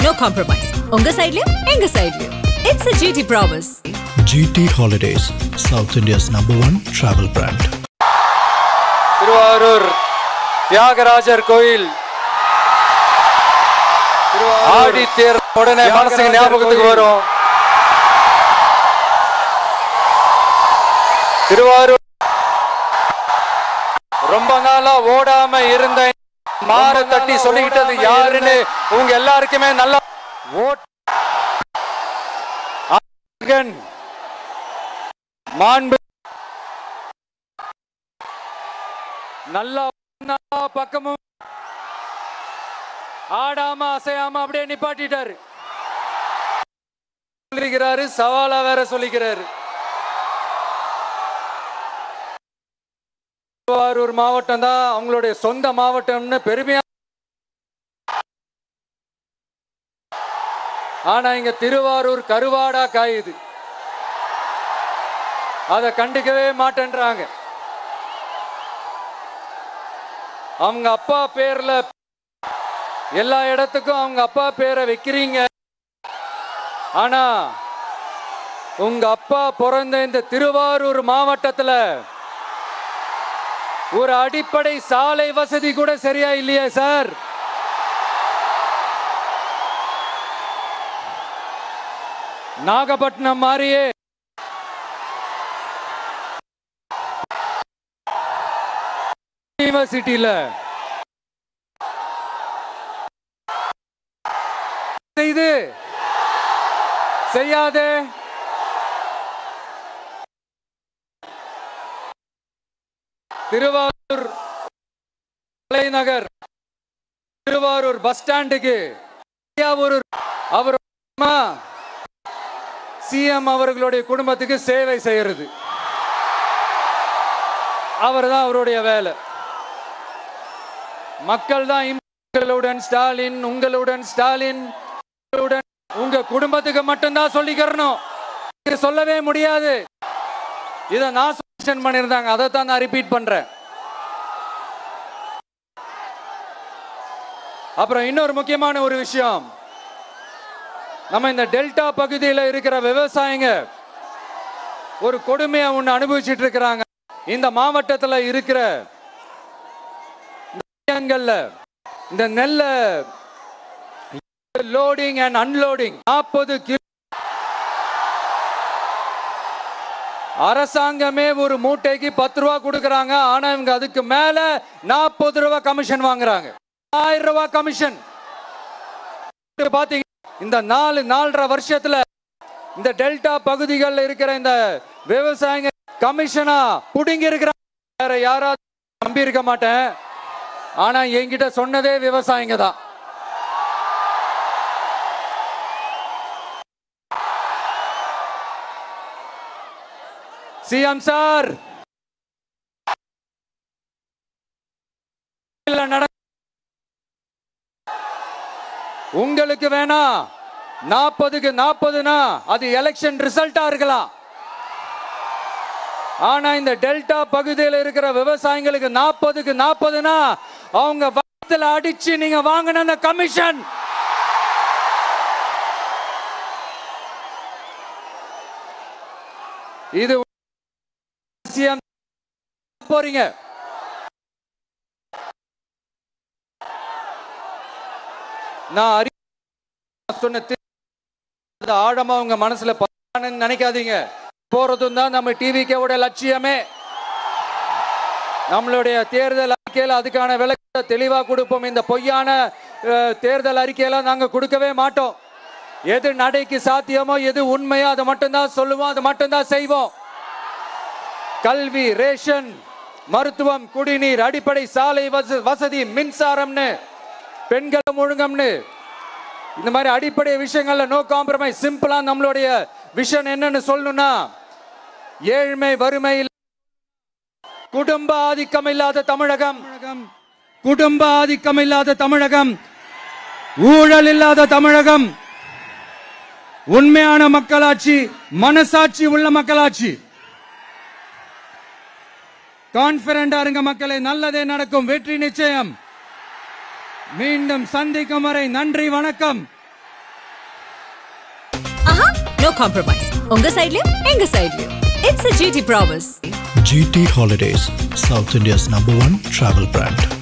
no compromise. Unga side liyo, enga side liyo. It's a GT promise. GT Holidays, South India's #1 travel brand. Thiruvarur Thyagarajar கோயில் ஆடி தேர் உடனே மனசுக்கு ஞாபகத்துக்கு வரும். திருவாரூர் ரொம்ப நாளா ஓடாம இருந்த மாற தட்டி சொல்லிக்கிட்டது யாருன்னு உங்க எல்லாருக்குமே நல்லா மாண்பு நல்லா பக்கமும் ஆடாம அசையாம அப்படியே நிப்பாட்டிட்டாரு. சொல்லிக்கிறாரு, சவாலா வேற சொல்லிக்கிறாரு. திருவாரூர் மாவட்டம் தான் அவங்களுடைய சொந்த மாவட்டம்னு பெருமையா. ஆனா இங்க திருவாரூர் கருவாடா காயுது. அத கண்டுக்கவே மாட்டேன்றாங்க. அவங்க அப்பா பேர்ல எல்லா இடத்துக்கும் அவங்க அப்பா பேரை வைக்கிறீங்க. ஆனா உங்க அப்பா பிறந்த இந்த திருவாரூர் மாவட்டத்துல ஒரு அடிப்படை சாலை வசதி கூட சரியா இல்லையா சார்? நாகப்பட்டினம் மாதிரியே யூனிவர்சிட்டியில செய்து செய்யாதே திருவாரூர் தலைநகர் திருவாரூர் பஸ் ஸ்டாண்டுக்கு அவர் சிஎம் அவர்களுடைய குடும்பத்துக்கு சேவை செய்யறது அவர் தான் அவருடைய வேலை. மக்கள் தான் உங்களுடன் ஸ்டாலின், உங்களுடன் ஸ்டாலின், உங்க குடும்பத்துக்கு மட்டும்தான் சொல்லிக்கிறணும், சொல்லவே முடியாது. இதை நான் பண்ணிருந்தாங்க, அதை தான் நான் ரிப்பீட் பண்றேன். அப்புறம் இன்னொரு முக்கியமான ஒரு விஷயம், நம்ம இந்த டெல்டா பகுதியில் இருக்கிற விவசாயிங்க ஒரு கொடுமையை ஒன்று அனுபவிச்சுட்டு இருக்கிறாங்க. இந்த மாவட்டத்தில் இருக்கிற இந்த நெல்ல லோடிங் அண்ட் அன்லோடிங் 40 கிலோ அரசாங்கமே ஒரு மூட்டைக்கு 10 ரூபா கொடுக்கறாங்க. ஆனா இவங்க அதுக்கு மேல 40 ரூபா கமிஷன் வாங்குறாங்க. 1000 ரூபா கமிஷன். பாத்தீங்க இந்த 4.5 வருஷத்துல இந்த டெல்டா பகுதிகளில் இருக்கிற இந்த விவசாயிங்க கமிஷனா புடுங்கி இருக்கிறாங்க. வேற யாராவது நம்பி இருக்க மாட்டேன். ஆனா என்கிட்ட சொன்னதே விவசாயிங்க தான். சிஎம் சார், உங்களுக்கு வேணா 40க்கு 40னா அது எலெக்ஷன் ரிசல்ட்டா இருக்கலாம். ஆனா இந்த டெல்டா பகுதியில் இருக்கிற விவசாயிகளுக்கு 40க்கு 40னா அவங்க வயித்துல அடிச்சு நீங்க வாங்கின அந்த கமிஷன் இது போறீங்க. நான் சொன்ன ஆழமா உங்க மனசுல நினைக்காதீங்க. போறதும் தான் நம்ம டிவிக்கோட லட்சியமே. நம்மளுடைய தேர்தல் அறிக்கையில அதுக்கான விளக்கத்தை தெளிவா கொடுப்போம். இந்த பொய்யான தேர்தல் அறிக்கையெல்லாம் நாங்க கொடுக்கவே மாட்டோம். எது நடைக்கு சாத்தியமோ, எது உண்மையோ அதை மட்டும்தான் சொல்லுவோம், அதை மட்டும்தான் செய்வோம். கல்வி, ரேஷன், மருத்துவம், குடிநீர், அடிப்படை சாலை வசதி, மின்சாரம்னு, பெண்களும் ஒழுங்கம்னு, இந்த மாதிரி அடிப்படை விஷயங்கள்ல நோ காம்ப்ரமைஸ். சிம்பிளா நம்மளுடைய விஷன் என்னன்னு சொல்லணும்னா, ஏழ்மை வறுமை குடும்ப ஆதிக்கம் இல்லாத தமிழகம், குடும்ப ஆதிக்கம் இல்லாத தமிழகம், ஊழல் இல்லாத தமிழகம், உண்மையான மக்களாட்சி, மனசாட்சி உள்ள மக்களாட்சி. கான்பிடண்டா இருங்க மக்களே, நல்லதே நடக்கும், வெற்றி நிச்சயம். மீண்டும் சந்திக்கும் வரை நன்றி, வணக்கம். No compromise. உங்க சைடுலயும் எங்க சைடுலயும். It's a GT promise. GT Holidays, South India's #1 travel brand.